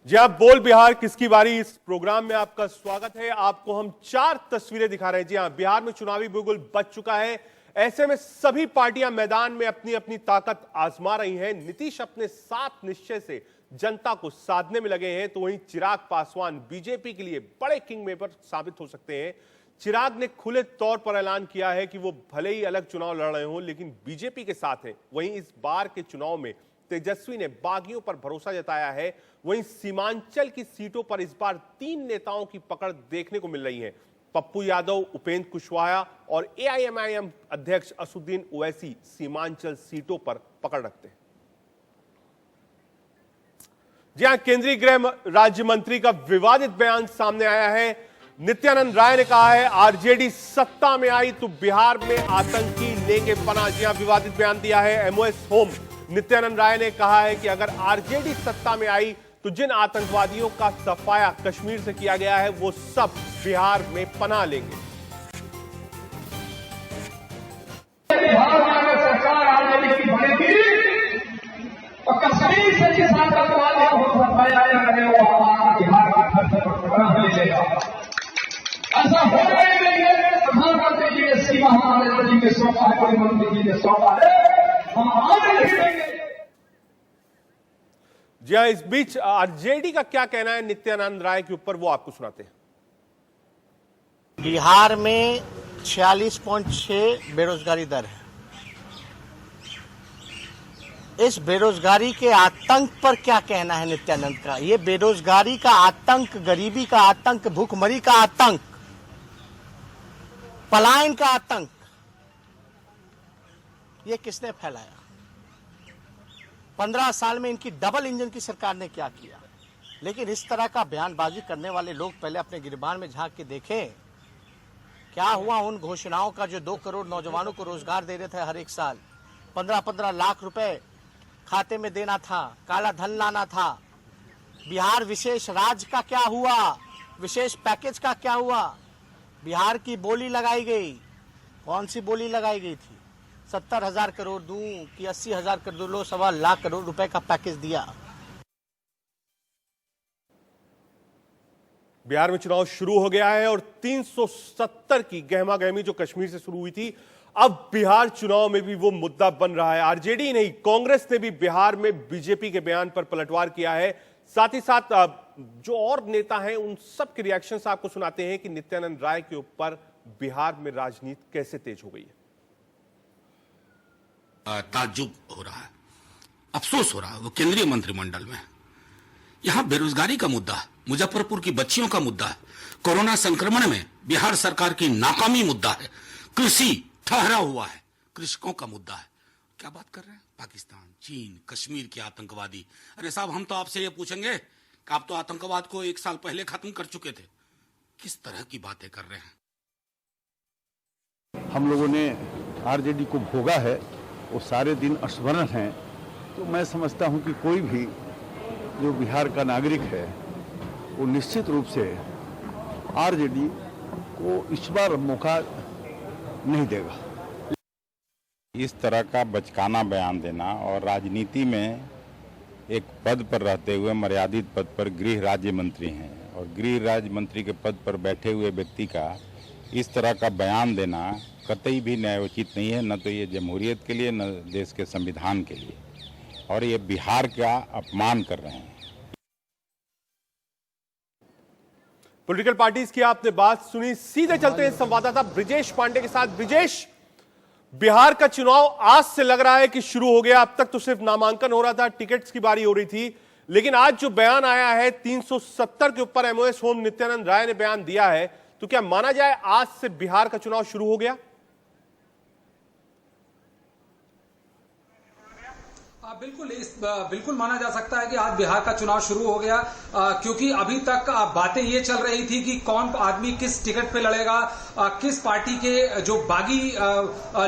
जी आप बोल बिहार किसकी बारी इस प्रोग्राम में आपका स्वागत है। आपको हम 4 तस्वीरें दिखा रहे हैं। जी हां, बिहार में चुनावी बिगुल बज चुका है। ऐसे में सभी पार्टियां मैदान में अपनी अपनी ताकत आजमा रही हैं। नीतीश अपने 7 निश्चय से जनता को साधने में लगे हैं, तो वहीं चिराग पासवान बीजेपी के लिए बड़े किंग मेकर साबित हो सकते हैं। चिराग ने खुले तौर पर ऐलान किया है कि वो भले ही अलग चुनाव लड़ रहे हों, लेकिन बीजेपी के साथ हैं। वहीं इस बार के चुनाव में तेजस्वी ने बागियों पर भरोसा जताया है। वहीं सीमांचल की सीटों पर इस बार 3 नेताओं की पकड़ देखने को मिल रही है। पप्पू यादव, उपेंद्र कुशवाहा और एआईएमआईएम अध्यक्ष असदुद्दीन ओवैसी सीमांचल सीटों पर पकड़ रखते हैं। जी हां, केंद्रीय गृह राज्य मंत्री का विवादित बयान सामने आया है। नित्यानंद राय ने कहा है आरजेडी सत्ता में आई तो बिहार में आतंकी लेके पना। जी हां, विवादित बयान दिया है एमओएस होम। नित्यानंद राय ने कहा है कि अगर आरजेडी सत्ता में आई तो जिन आतंकवादियों का सफाया कश्मीर से किया गया है वो सब बिहार में पनाह लेंगे। बिहार में सरकार आरजेडी की बनेगी और कश्मीर से जिस आतंकवादी को सफाया करेगा वो हमारा बिहार का खर्च पर पनाह ले लेगा। ऐसा हो नहीं देंगे। प्रधानमंत्री जी ने सीमा हमारे जी के सौंपा है, कोई मंत्री जी ने सौंपा है, हम आगे नहीं देंगे। जी हां, इस बीच आरजेडी का क्या कहना है नित्यानंद राय के ऊपर, वो आपको सुनाते हैं। बिहार में 46.6 बेरोजगारी दर है। इस बेरोजगारी के आतंक पर क्या कहना है नित्यानंद का? ये बेरोजगारी का आतंक, गरीबी का आतंक, भूखमरी का आतंक, पलायन का आतंक, ये किसने फैलाया? 15 साल में इनकी डबल इंजन की सरकार ने क्या किया? लेकिन इस तरह का बयानबाजी करने वाले लोग पहले अपने गिरबान में झांक के देखें क्या हुआ उन घोषणाओं का जो 2 करोड़ नौजवानों को रोजगार दे रहे थे हर एक साल। 15-15 लाख रुपए खाते में देना था, काला धन लाना था। बिहार विशेष राज्य का क्या हुआ? विशेष पैकेज का क्या हुआ? बिहार की बोली लगाई गई। कौन सी बोली लगाई गई थी? 70,000 करोड़ दूं कि 80,000 करोड़ लो, 1.25 लाख करोड़ रुपए का पैकेज दिया। बिहार में चुनाव शुरू हो गया है और 370 की गहमागहमी जो कश्मीर से शुरू हुई थी, अब बिहार चुनाव में भी वो मुद्दा बन रहा है। आरजेडी नहीं, कांग्रेस ने भी बिहार में बीजेपी के बयान पर पलटवार किया है। साथ ही साथ जो और नेता हैं उन सब के रिएक्शंस आपको सुनाते हैं कि नित्यानंद राय के ऊपर बिहार में राजनीति कैसे तेज हो गई है। ताज्जुब हो रहा है, अफसोस हो रहा है वो केंद्रीय मंत्रिमंडल में। यहां बेरोजगारी का मुद्दा, मुजफ्फरपुर की बच्चियों का मुद्दा है, कोरोना संक्रमण में बिहार सरकार की नाकामी मुद्दा है, कृषि ठहरा हुआ है, कृषकों का मुद्दा है। क्या बात कर रहे हैं? पाकिस्तान, चीन, कश्मीर के आतंकवादी। अरे साहब, हम तो आपसे ये पूछेंगे कि आप तो आतंकवाद को 1 साल पहले खत्म कर चुके थे। किस तरह की बातें कर रहे हैं? हम लोगों ने आरजेडी को भोगा है, वो सारे दिन स्मरण हैं। तो मैं समझता हूं कि कोई भी जो बिहार का नागरिक है वो निश्चित रूप से आरजेडी को इस बार मौका नहीं देगा। इस तरह का बचकाना बयान देना और राजनीति में एक पद पर रहते हुए, मर्यादित पद पर गृह राज्य मंत्री हैं और गृह राज्य मंत्री के पद पर बैठे हुए व्यक्ति का इस तरह का बयान देना कतई भी न्यायोचित नहीं है। न तो ये जमहूरियत के लिए, न देश के संविधान के लिए, और ये बिहार का अपमान कर रहे हैं। पॉलिटिकल पार्टीज की आपने बात सुनी, सीधे चलते हैं संवाददाता ब्रिजेश पांडे के साथ। ब्रिजेश, बिहार का चुनाव आज से लग रहा है कि शुरू हो गया। अब तक तो सिर्फ नामांकन हो रहा था, टिकट्स की बारी हो रही थी, लेकिन आज जो बयान आया है 370 के ऊपर एमओएस होम नित्यानंद राय ने बयान दिया है, तो क्या माना जाए आज से बिहार का चुनाव शुरू हो गया? बिल्कुल माना जा सकता है कि आज बिहार का चुनाव शुरू हो गया, क्योंकि अभी तक बातें ये चल रही थी कि कौन आदमी किस टिकट पे लड़ेगा, किस पार्टी के जो बागी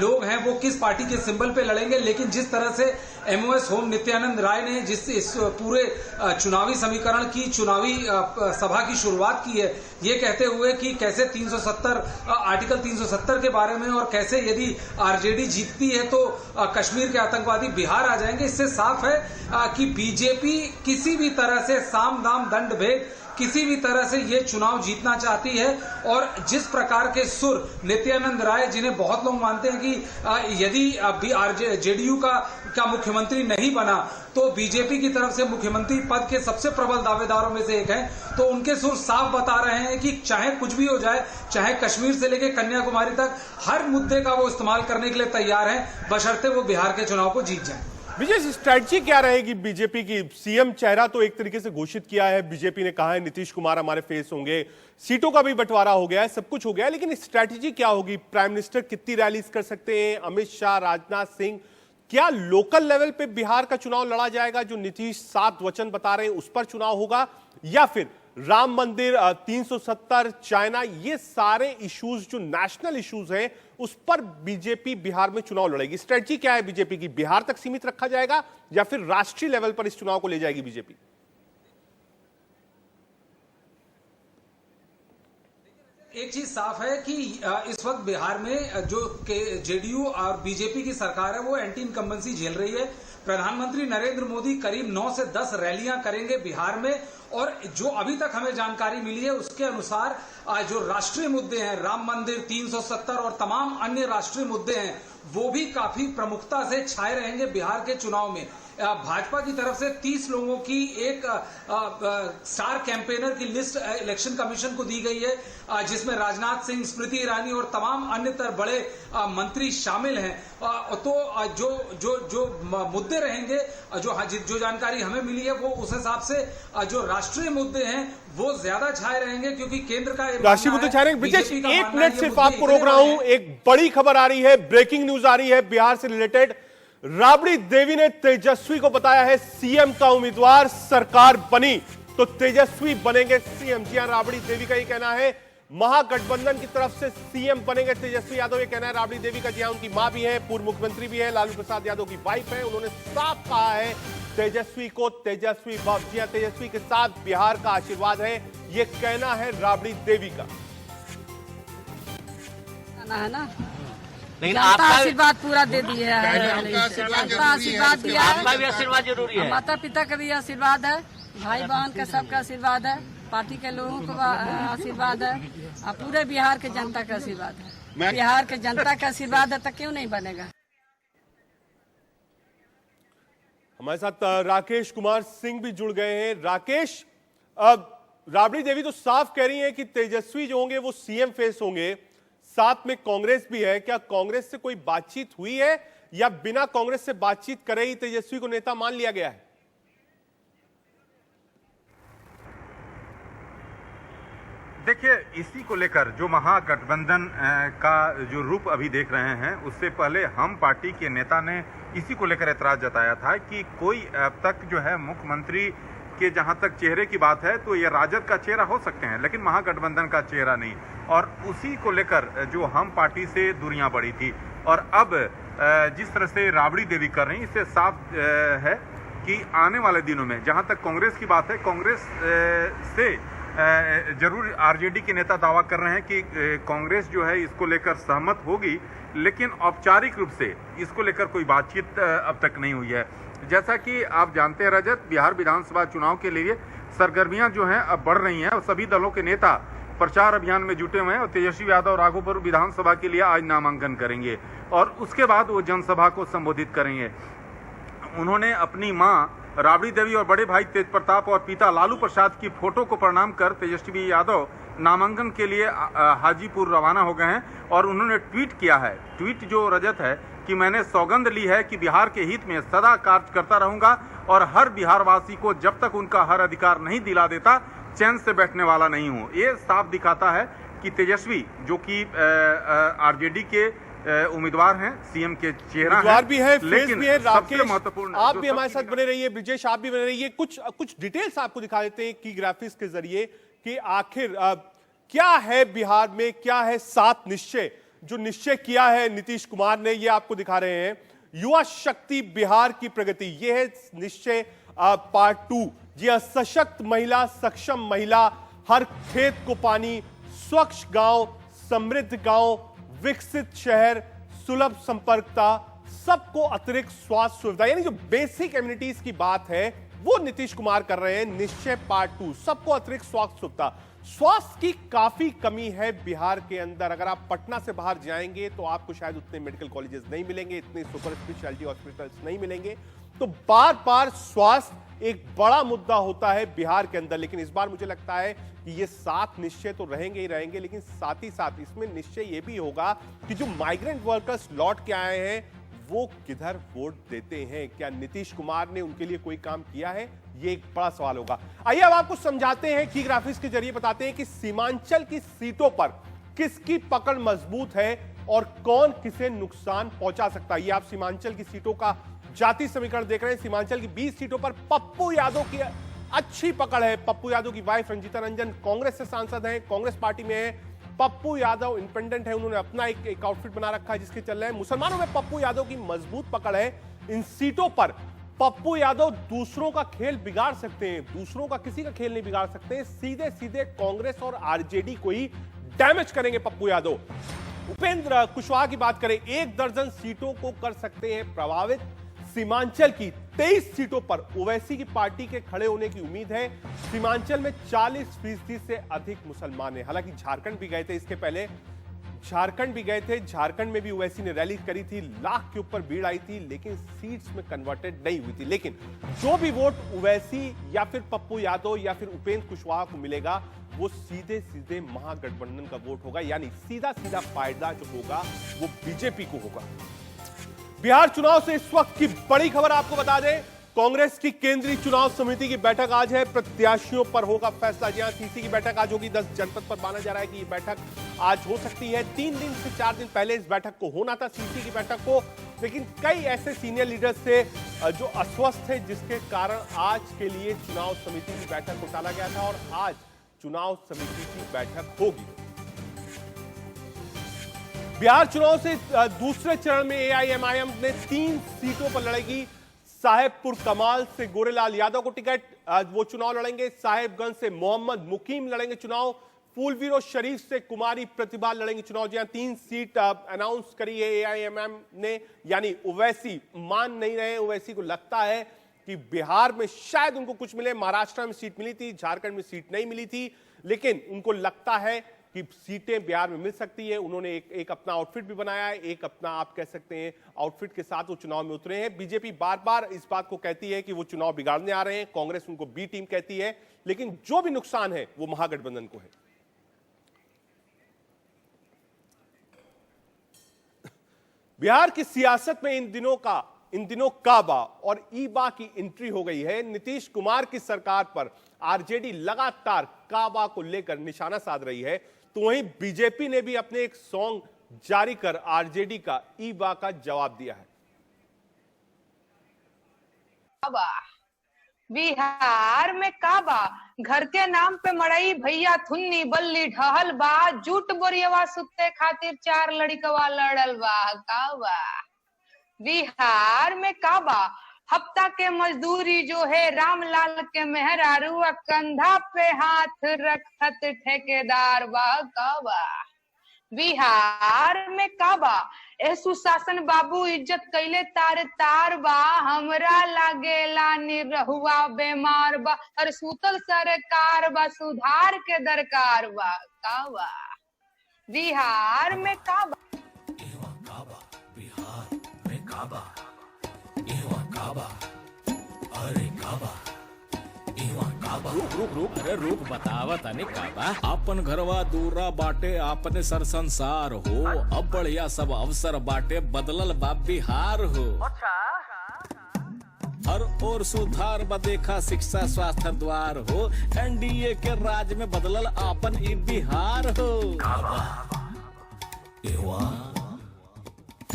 लोग हैं वो किस पार्टी के सिंबल पे लड़ेंगे। लेकिन जिस तरह से एमओएस होम नित्यानंद राय ने जिस इस पूरे चुनावी समीकरण की, चुनावी सभा की शुरुआत की है, ये कहते हुए कि कैसे 370 आर्टिकल 370 के बारे में और कैसे यदि आरजेडी जीतती है तो कश्मीर के आतंकवादी बिहार आ जाएंगे, इससे साफ है कि बीजेपी किसी भी तरह से साम दाम दंड भेद किसी भी तरह से ये चुनाव जीतना चाहती है। और जिस प्रकार के सुर नित्यानंद राय, जिन्हें बहुत लोग मानते हैं कि यदि जेडीयू का मुख्यमंत्री नहीं बना तो बीजेपी की तरफ से मुख्यमंत्री पद के सबसे प्रबल दावेदारों में से एक हैं, तो उनके सुर साफ बता रहे हैं कि चाहे कुछ भी हो जाए, चाहे कश्मीर से लेकर कन्याकुमारी तक, हर मुद्दे का वो इस्तेमाल करने के लिए तैयार हैं, बशर्ते वो बिहार के चुनाव को जीत जाए। विजय, स्ट्रैटेजी क्या रहेगी बीजेपी की? सीएम चेहरा तो एक तरीके से घोषित किया है, बीजेपी ने कहा है नीतीश कुमार हमारे फेस होंगे, सीटों का भी बंटवारा हो गया है, सब कुछ हो गया है, लेकिन स्ट्रैटेजी क्या होगी? प्राइम मिनिस्टर कितनी रैलीज कर सकते हैं? अमित शाह, राजनाथ सिंह, क्या लोकल लेवल पे बिहार का चुनाव लड़ा जाएगा? जो नीतीश 7 वचन बता रहे हैं उस पर चुनाव होगा, या फिर राम मंदिर, 370, चाइना, ये सारे इश्यूज जो नेशनल इश्यूज हैं उस पर बीजेपी बिहार में चुनाव लड़ेगी? स्ट्रेटजी क्या है बीजेपी की? बिहार तक सीमित रखा जाएगा या फिर राष्ट्रीय लेवल पर इस चुनाव को ले जाएगी बीजेपी? एक चीज साफ है कि इस वक्त बिहार में जो जेडीयू और बीजेपी की सरकार है वो एंटी इनकम्बेंसी झेल रही है। प्रधानमंत्री नरेंद्र मोदी करीब 9 से 10 रैलियां करेंगे बिहार में, और जो अभी तक हमें जानकारी मिली है उसके अनुसार जो राष्ट्रीय मुद्दे हैं, राम मंदिर, 370 और तमाम अन्य राष्ट्रीय मुद्दे हैं, वो भी काफी प्रमुखता से छाए रहेंगे बिहार के चुनाव में। भाजपा की तरफ से 30 लोगों की एक स्टार कैंपेनर की लिस्ट इलेक्शन कमीशन को दी गई है, जिसमें राजनाथ सिंह, स्मृति ईरानी और तमाम अन्य बड़े मंत्री शामिल हैं। तो जो मुद्दे रहेंगे, जो जानकारी हमें मिली है, वो उस हिसाब से जो राष्ट्रीय मुद्दे हैं वो ज्यादा छाए रहेंगे, क्योंकि केंद्र का राष्ट्रीय मुद्दे छाए रहेंगे। ब्रिजेश, 1 मिनट सिर्फ आपको रोक रहा हूं, एक बड़ी खबर आ रही है, ब्रेकिंग न्यूज आ रही है बिहार से रिलेटेड। राबड़ी देवी ने तेजस्वी को बताया है सीएम का उम्मीदवार, सरकार बनी तो तेजस्वी बनेंगे सीएम। जी हां, राबड़ी देवी का ये कहना है, महागठबंधन की तरफ से सीएम बनेंगे तेजस्वी यादव, ये कहना है राबड़ी देवी का। जी हां, उनकी मां भी है, पूर्व मुख्यमंत्री भी है, लालू प्रसाद यादव की वाइफ है। उन्होंने साफ कहा है तेजस्वी को तेजस्वी बाप। जी हां, तेजस्वी के साथ बिहार का आशीर्वाद है, ये कहना है राबड़ी देवी का। है ना, लेकिन आपका आशीर्वाद पूरा दे दिया है, आशीर्वाद दिया है, आपका भी आशीर्वाद जरूरी है, माता पिता का भी आशीर्वाद है, भाई बहन का सबका आशीर्वाद है, पार्टी के लोगों का आशीर्वाद है, और पूरे बिहार के जनता का आशीर्वाद है। बिहार के जनता का आशीर्वाद है तो क्यों नहीं बनेगा। हमारे साथ राकेश कुमार सिंह भी जुड़ गए हैं। राकेश, अब राबड़ी देवी तो साफ कह रही है कि तेजस्वी जो होंगे वो सीएम फेस होंगे, साथ में कांग्रेस भी है। क्या कांग्रेस से कोई बातचीत हुई है या बिना कांग्रेस से बातचीत करे ही तेजस्वी को नेता मान लिया गया है? देखिए, इसी को लेकर जो महागठबंधन का जो रूप अभी देख रहे हैं, उससे पहले हम पार्टी के नेता ने इसी को लेकर ऐतराज जताया था कि कोई अब तक जो है मुख्यमंत्री के जहां तक चेहरे की बात है तो ये राजद का चेहरा हो सकते हैं, लेकिन महागठबंधन का चेहरा नहीं। और उसी को लेकर जो हम पार्टी से दूरियां बढ़ी थी, और अब जिस तरह से राबड़ी देवी कर रही, इससे साफ है कि आने वाले दिनों में जहां तक कांग्रेस की बात है, कांग्रेस से जरूर आरजेडी के नेता दावा कर रहे हैं कि कांग्रेस जो है इसको लेकर सहमत होगी, लेकिन औपचारिक रूप से इसको लेकर कोई बातचीत अब तक नहीं हुई है। जैसा कि आप जानते हैं रजत, बिहार विधानसभा चुनाव के लिए सरगर्मियां जो हैं अब बढ़ रही हैं और सभी दलों के नेता प्रचार अभियान में जुटे हुए हैं। और तेजस्वी यादव राघोपुर विधानसभा के लिए आज नामांकन करेंगे और उसके बाद वो जनसभा को संबोधित करेंगे। उन्होंने अपनी मां राबड़ी देवी और बड़े भाई तेज प्रताप और पिता लालू प्रसाद की फोटो को प्रणाम कर तेजस्वी यादव नामांकन के लिए हाजीपुर रवाना हो गए हैं। और उन्होंने ट्वीट किया है, ट्वीट जो रजत है कि मैंने सौगंध ली है कि बिहार के हित में सदा कार्य करता रहूंगा और हर बिहार वासी को जब तक उनका हर अधिकार नहीं दिला देता चैन से बैठने वाला नहीं हूं। ये साफ दिखाता है कि तेजस्वी जो कि आरजेडी के उम्मीदवार हैं, सीएम के चेहरा हैं, भी है, लेकिन भी है। सबसे महत्वपूर्ण, आप भी हमारे साथ बने रहिए, ब्रिजेश आप भी बने रहिए। कुछ डिटेल्स आपको दिखा देते हैं की ग्राफिक्स के जरिए कि आखिर क्या है बिहार में, क्या है 7 निश्चय जो निश्चय किया है नीतीश कुमार ने, ये आपको दिखा रहे हैं। युवा शक्ति बिहार की प्रगति, ये है निश्चय पार्ट 2। जी हां, सशक्त महिला, सक्षम महिला, हर खेत को पानी, स्वच्छ गांव, समृद्ध गांव, विकसित शहर, सुलभ संपर्कता, सबको अतिरिक्त स्वास्थ्य सुविधा, यानी जो बेसिक एम्यूनिटीज की बात है वो नीतीश कुमार कर रहे हैं। निश्चय पार्ट 2, सबको अतिरिक्त स्वास्थ्य सुविधा। स्वास्थ्य की काफी कमी है बिहार के अंदर। अगर आप पटना से बाहर जाएंगे तो आपको शायद उतने मेडिकल कॉलेजेस नहीं मिलेंगे, इतने सुपर स्पेशलिटी हॉस्पिटल्स नहीं मिलेंगे। तो बार बार स्वास्थ्य एक बड़ा मुद्दा होता है बिहार के अंदर। लेकिन इस बार मुझे लगता है कि ये 7 निश्चय तो रहेंगे ही रहेंगे, लेकिन साथ ही साथ इसमें निश्चय ये भी होगा कि जो माइग्रेंट वर्कर्स लौट के आए हैं वो किधर वोट देते हैं। क्या नीतीश कुमार ने उनके लिए कोई काम किया है, ये एक बड़ा सवाल होगा। आइए अब आपको समझाते हैं, की ग्राफिक्स के जरिए बताते हैं कि सीमांचल की सीटों पर किसकी पकड़ मजबूत है और कौन किसे नुकसान पहुंचा सकता है। ये आप सीमांचल की सीटों का जाति समीकरण देख रहे हैं। सीमांचल की 20 सीटों पर पप्पू यादव की अच्छी पकड़ है। पप्पू यादव की वाइफ रंजीता रंजन कांग्रेस से सांसद हैं, कांग्रेस पार्टी में है। पप्पू यादव इंडिपेंडेंट है, उन्होंने अपना एक आउटफिट बना रखा है जिसके चल रहे हैं। मुसलमानों में पप्पू यादव की मजबूत पकड़ है। इन सीटों पर पप्पू यादव दूसरों का खेल बिगाड़ सकते हैं, दूसरों का किसी का खेल नहीं बिगाड़ सकते। सीधे सीधे कांग्रेस और आरजेडी को ही डैमेज करेंगे पप्पू यादव। उपेंद्र कुशवाहा की बात करें, 1 दर्जन सीटों को कर सकते हैं प्रभावित। सीमांचल की 23 सीटों पर ओवैसी की पार्टी के खड़े होने की उम्मीद है। सीमांचल में 40% से अधिक मुसलमान हैं। हालांकि झारखंड भी गए थे, इसके पहले झारखंड भी गए थे। झारखंड में भी ओवैसी ने रैली करी थी, लाख के ऊपर भीड़ आई थी, लेकिन सीट्स में कन्वर्टेड नहीं हुई थी। लेकिन जो भी वोट ओवैसी या फिर पप्पू यादव या फिर उपेंद्र कुशवाहा को मिलेगा वो सीधे सीधे महागठबंधन का वोट होगा, यानी सीधा सीधा फायदा जो होगा वो बीजेपी को होगा। बिहार चुनाव से इस वक्त की बड़ी खबर आपको बता दें, कांग्रेस की केंद्रीय चुनाव समिति की बैठक आज है। प्रत्याशियों पर होगा फैसला। जहां सीसी की बैठक आज होगी 10 जनपद पर, माना जा रहा है कि ये बैठक आज हो सकती है। 3 दिन से 4 दिन पहले इस बैठक को होना था, सीसी की बैठक को, लेकिन कई ऐसे सीनियर लीडर्स थे जो अस्वस्थ थे, जिसके कारण आज के लिए चुनाव समिति की बैठक को टाला गया था और आज चुनाव समिति की बैठक होगी। बिहार चुनाव से दूसरे चरण में एआईएमआईएम ने 3 सीटों पर लड़ेगी। साहेबपुर कमाल से गोरेलाल यादव को टिकट, वो चुनाव लड़ेंगे। साहेबगंज से मोहम्मद मुकीम लड़ेंगे चुनाव। फूलवीरो शरीफ से कुमारी प्रतिभा लड़ेंगे चुनाव। जहां 3 सीट अनाउंस करी है एआईएमआईएम ने, यानी ओवैसी मान नहीं रहे। ओवैसी को लगता है कि बिहार में शायद उनको कुछ मिले। महाराष्ट्र में सीट मिली थी, झारखंड में सीट नहीं मिली थी, लेकिन उनको लगता है कि सीटें बिहार में मिल सकती है। उन्होंने एक अपना आउटफिट भी बनाया है, एक अपना आप कह सकते हैं आउटफिट के साथ वो चुनाव में उतरे हैं। बीजेपी बार बार इस बात को कहती है कि वो चुनाव बिगाड़ने आ रहे हैं, कांग्रेस उनको बी टीम कहती है, लेकिन जो भी नुकसान है वो महागठबंधन को है। बिहार की सियासत में इन दिनों काबा और ईबा की एंट्री हो गई है। नीतीश कुमार की सरकार पर आरजेडी लगातार काबा को लेकर निशाना साध रही है, तो वहीं बीजेपी ने भी अपने एक सॉन्ग जारी कर आरजेडी का ईबा का जवाब दिया है। बिहार में काबा, घर के नाम पे मड़ई भैया थुन्नी बल्ली ढहल बा, जूट बोरियवा सुते खातिर 4 लड़कवा लड़ल बा। काबा बिहार में काबा, हफ्ता के मजदूरी जो है रामलाल के मेहरारू, कंधा पे हाथ रखत ठेकेदार बा। काबा बिहार में काबा, ए सुशासन बाबू इज्जत कैले तार तार बा, हमरा लागेला निरहुआ बेमार बा, और सूतल सरकार बा सुधार के दरकार बा। काबा बिहार में काबा, बिहार में काबा, काबा, अरे काबा, रुक अरे रुक बतावा तने काबा। अपन घरवा दूरा बाटे, आपने सर संसार हो, अब बढ़िया सब अवसर बाटे, बदलल बा बिहार हो। हर और सुधार बा देखा, शिक्षा स्वास्थ्य द्वार हो, एनडीए के राज में बदलल आपन ई बिहार हो।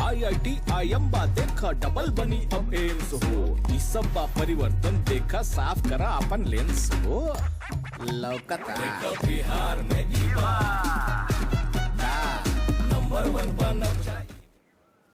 IIT IIM बा देखा, डबल बनी अब एम्स हो, इस सब बा परिवर्तन देखा, साफ करा अपन लेंस हो। लौकता बिहार में नंबर 1 बनब